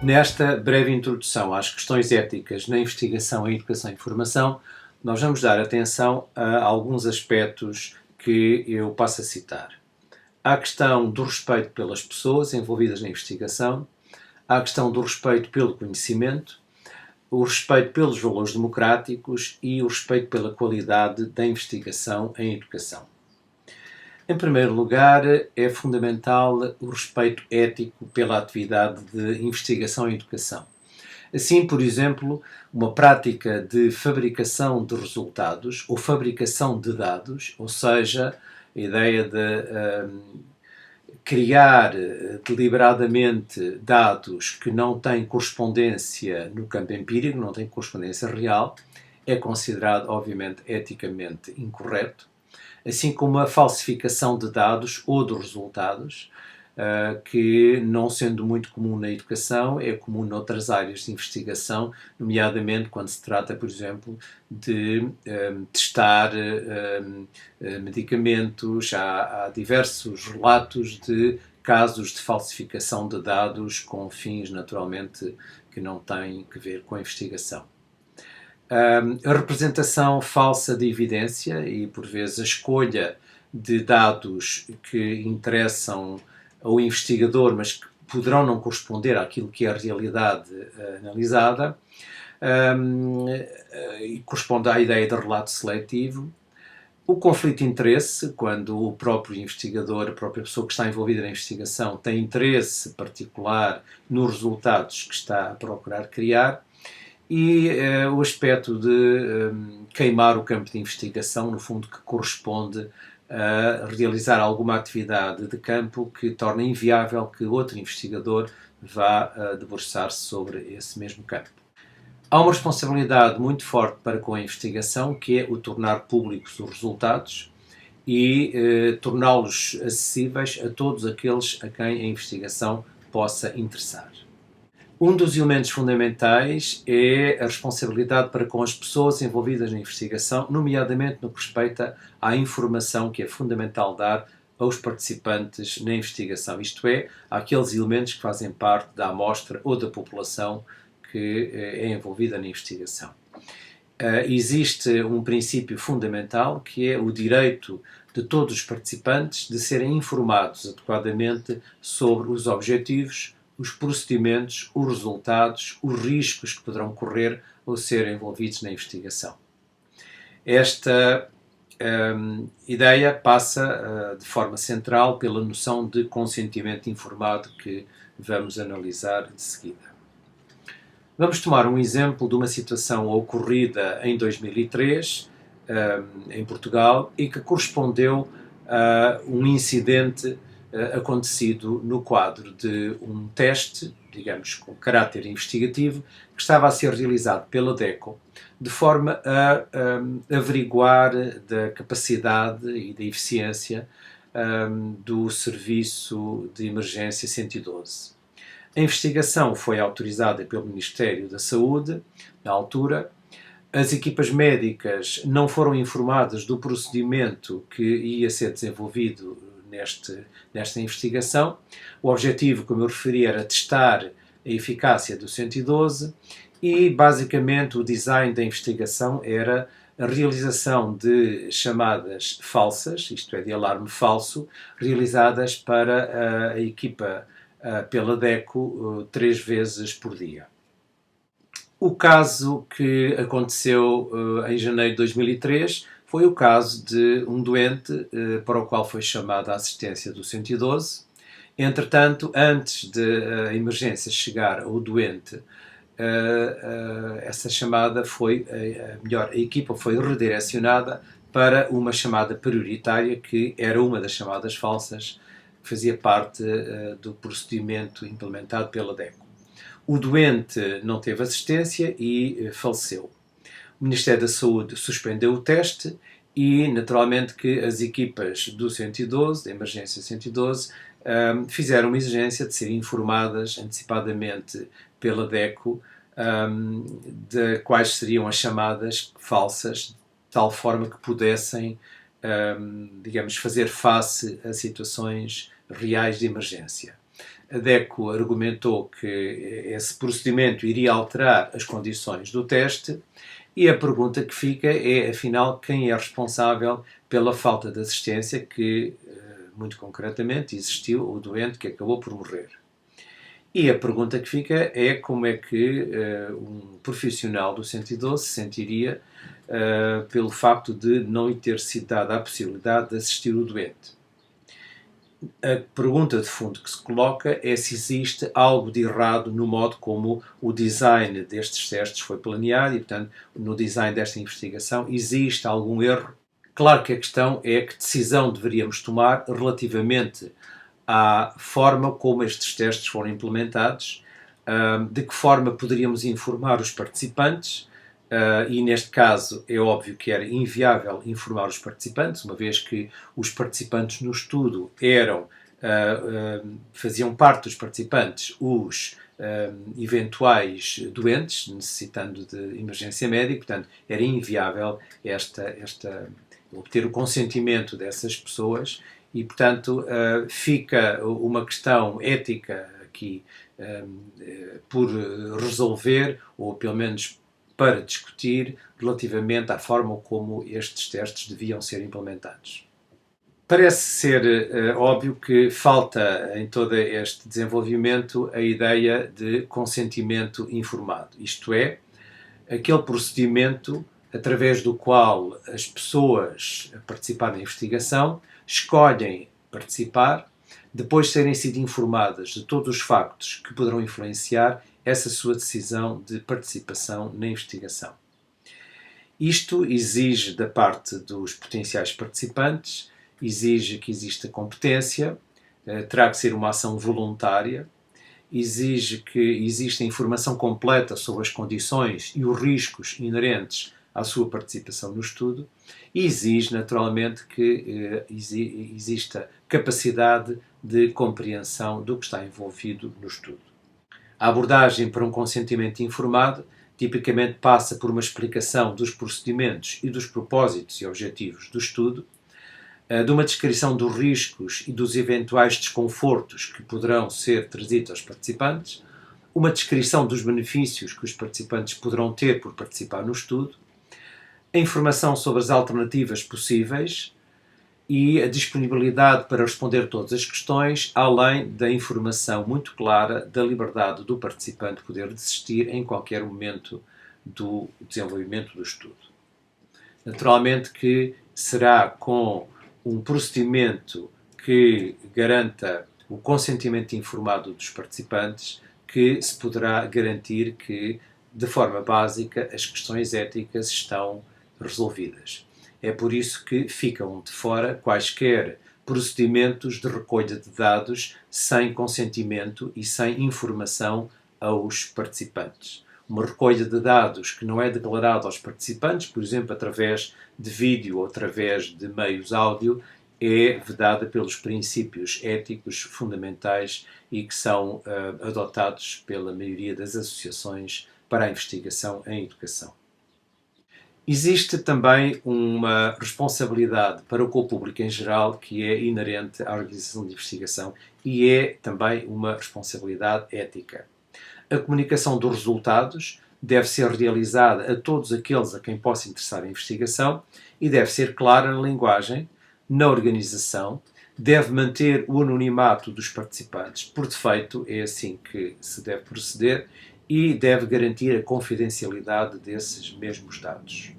Nesta breve introdução às questões éticas na investigação em educação e formação, nós vamos dar atenção a alguns aspectos que eu passo a citar. Há a questão do respeito pelas pessoas envolvidas na investigação, há a questão do respeito pelo conhecimento, o respeito pelos valores democráticos e o respeito pela qualidade da investigação em educação. Em primeiro lugar, é fundamental o respeito ético pela atividade de investigação em educação. Assim, por exemplo, uma prática de fabricação de resultados ou fabricação de dados, ou seja, a ideia de criar deliberadamente dados que não têm correspondência no campo empírico, não têm correspondência real, é considerado, obviamente, eticamente incorreto, assim como a falsificação de dados ou de resultados, que, não sendo muito comum na educação, é comum noutras áreas de investigação, nomeadamente quando se trata, por exemplo, de testar medicamentos. Há diversos relatos de casos de falsificação de dados com fins, naturalmente, que não têm que ver com a investigação. A representação falsa de evidência e, por vezes, a escolha de dados que interessam ao investigador, mas que poderão não corresponder àquilo que é a realidade analisada, e corresponde à ideia de relato seletivo. O conflito de interesse, quando o próprio investigador, a própria pessoa que está envolvida na investigação, tem interesse particular nos resultados que está a procurar criar. E o aspecto de queimar o campo de investigação, no fundo, que corresponde a realizar alguma atividade de campo que torna inviável que outro investigador vá debruçar-se sobre esse mesmo campo. Há uma responsabilidade muito forte para com a investigação, que é o tornar públicos os resultados e torná-los acessíveis a todos aqueles a quem a investigação possa interessar. Um dos elementos fundamentais é a responsabilidade para com as pessoas envolvidas na investigação, nomeadamente no que respeita à informação que é fundamental dar aos participantes na investigação, isto é, àqueles elementos que fazem parte da amostra ou da população que é envolvida na investigação. Existe um princípio fundamental que é o direito de todos os participantes de serem informados adequadamente sobre os objetivos, os procedimentos, os resultados, os riscos que poderão correr ou ser envolvidos na investigação. Esta ideia passa de forma central pela noção de consentimento informado que vamos analisar de seguida. Vamos tomar um exemplo de uma situação ocorrida em 2003 em Portugal e que correspondeu a um incidente acontecido no quadro de um teste, digamos, com caráter investigativo, que estava a ser realizado pela DECO, de forma a averiguar da capacidade e da eficiência do serviço de emergência 112. A investigação foi autorizada pelo Ministério da Saúde, na altura. As equipas médicas não foram informadas do procedimento que ia ser desenvolvido nesta investigação. O objetivo, como eu referi, era testar a eficácia do 112 e, basicamente, o design da investigação era a realização de chamadas falsas, isto é, de alarme falso, realizadas para a equipa pela DECO 3 vezes por dia. O caso que aconteceu em janeiro de 2003 foi o caso de um doente para o qual foi chamada a assistência do 112. Entretanto, antes da emergência chegar ao doente, essa chamada a equipa foi redirecionada para uma chamada prioritária, que era uma das chamadas falsas, que fazia parte do procedimento implementado pela DECO. O doente não teve assistência e faleceu. O Ministério da Saúde suspendeu o teste e, naturalmente, que as equipas do 112, da emergência 112, fizeram uma exigência de serem informadas antecipadamente pela DECO de quais seriam as chamadas falsas, de tal forma que pudessem, digamos, fazer face a situações reais de emergência. A DECO argumentou que esse procedimento iria alterar as condições do teste e a pergunta que fica é, afinal, quem é responsável pela falta de assistência que, muito concretamente, existiu o doente que acabou por morrer. E a pergunta que fica é como é que um profissional do 112 se sentiria pelo facto de não lhe ter sido dada a possibilidade de assistir o doente. A pergunta de fundo que se coloca é se existe algo de errado no modo como o design destes testes foi planeado e, portanto, no design desta investigação, existe algum erro. Claro que a questão é que decisão deveríamos tomar relativamente à forma como estes testes foram implementados, de que forma poderíamos informar os participantes, e neste caso é óbvio que era inviável informar os participantes, uma vez que os participantes no estudo faziam parte dos participantes os eventuais doentes, necessitando de emergência médica, portanto era inviável obter o consentimento dessas pessoas e, portanto, fica uma questão ética aqui por resolver, ou pelo menos para discutir, relativamente à forma como estes testes deviam ser implementados. Parece ser óbvio que falta em todo este desenvolvimento a ideia de consentimento informado, isto é, aquele procedimento através do qual as pessoas a participar na investigação escolhem participar, depois de terem sido informadas de todos os factos que poderão influenciar essa sua decisão de participação na investigação. Isto exige da parte dos potenciais participantes, exige que exista competência, terá que ser uma ação voluntária, exige que exista informação completa sobre as condições e os riscos inerentes à sua participação no estudo e exige, naturalmente, que exista capacidade de compreensão do que está envolvido no estudo. A abordagem para um consentimento informado tipicamente passa por uma explicação dos procedimentos e dos propósitos e objetivos do estudo, de uma descrição dos riscos e dos eventuais desconfortos que poderão ser trazidos aos participantes, uma descrição dos benefícios que os participantes poderão ter por participar no estudo, a informação sobre as alternativas possíveis e a disponibilidade para responder todas as questões, além da informação muito clara da liberdade do participante poder desistir em qualquer momento do desenvolvimento do estudo. Naturalmente que será com um procedimento que garanta o consentimento informado dos participantes que se poderá garantir que, de forma básica, as questões éticas estão resolvidas. É por isso que ficam de fora quaisquer procedimentos de recolha de dados sem consentimento e sem informação aos participantes. Uma recolha de dados que não é declarada aos participantes, por exemplo, através de vídeo ou através de meios áudio, é vedada pelos princípios éticos fundamentais e que são adotados pela maioria das associações para a investigação em educação. Existe também uma responsabilidade para com o público em geral que é inerente à organização de investigação e é também uma responsabilidade ética. A comunicação dos resultados deve ser realizada a todos aqueles a quem possa interessar a investigação e deve ser clara na linguagem, na organização, deve manter o anonimato dos participantes. Por defeito, é assim que se deve proceder e deve garantir a confidencialidade desses mesmos dados.